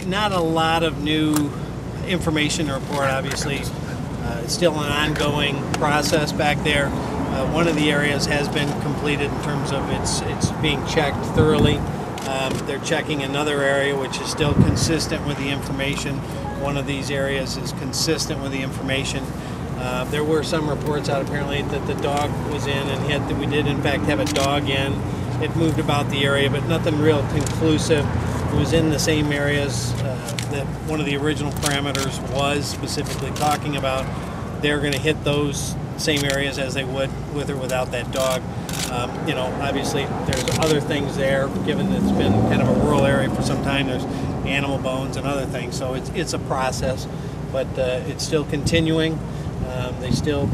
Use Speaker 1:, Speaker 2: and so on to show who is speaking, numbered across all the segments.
Speaker 1: Not a lot of new information to report, obviously. It's still an ongoing process back there. One of the areas has been completed in terms of it's being checked thoroughly. They're checking another area which is still consistent with the information. One of these areas is consistent with the information. There were some reports out apparently that the dog was in, and we did in fact have a dog in. It moved about the area, but nothing real conclusive. It was in the same areas that one of the original parameters was specifically talking about. They're going to hit those same areas as they would with or without that dog. You know, obviously there's other things there, given that it's been kind of a rural area for some time. There's animal bones and other things, so it's a process, but it's still continuing. They still,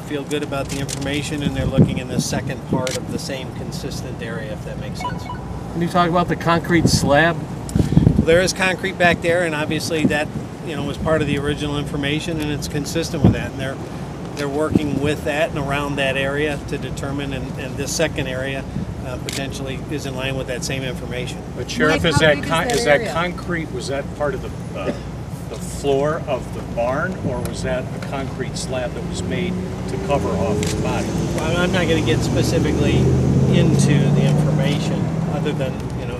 Speaker 1: feel good about the information, and they're looking in the second part of the same consistent area, if that makes sense.
Speaker 2: Can you talk about the concrete slab?
Speaker 1: Well, there is concrete back there, and obviously that was part of the original information, and it's consistent with that. And they're working with that and around that area to determine, and this second area potentially is in line with that same information.
Speaker 3: But Sheriff, is that concrete? Was that part of the floor of the barn, or was that a concrete slab that was made to cover off the body?
Speaker 1: Well, I'm not going to get specifically into the information, other than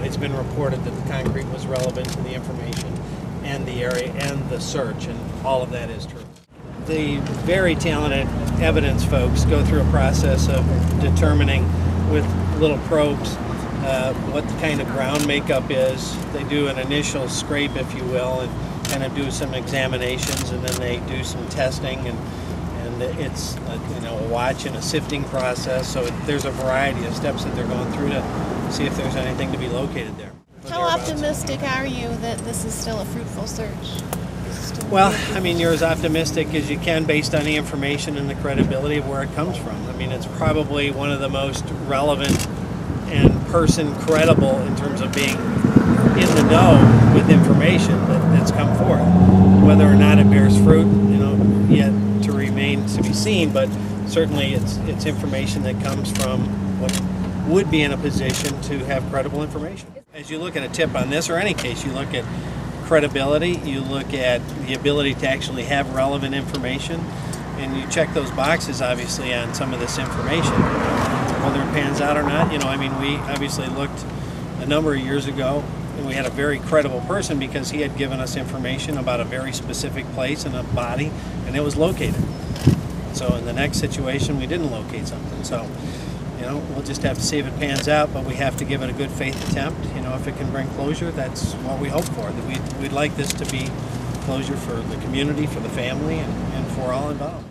Speaker 1: it's been reported that the concrete was relevant to the information and the area and the search, and all of that is true. The very talented evidence folks go through a process of determining with little probes what the kind of ground makeup is. They do an initial scrape, if you will, and kind of do some examinations, and then they do some testing, and it's a watch and a sifting process. So there's a variety of steps that they're going through to see if there's anything to be located there.
Speaker 4: How optimistic are you that this is still a fruitful search?
Speaker 1: Well, I mean, you're as optimistic as you can based on the information and the credibility of where it comes from. I mean, it's probably one of the most relevant and credible in terms of being in the know with information that's come forth. Whether or not it bears fruit, yet to remain to be seen, but certainly it's information that comes from what would be in a position to have credible information. As you look at a tip on this or any case, you look at credibility, you look at the ability to actually have relevant information, and you check those boxes obviously on some of this information. Whether it pans out or not, I mean, we obviously looked a number of years ago, and we had a very credible person because he had given us information about a very specific place and a body, and it was located. So in the next situation, we didn't locate something. So, we'll just have to see if it pans out, but we have to give it a good faith attempt. If it can bring closure, that's what we hope for. We'd like this to be closure for the community, for the family, and for all involved.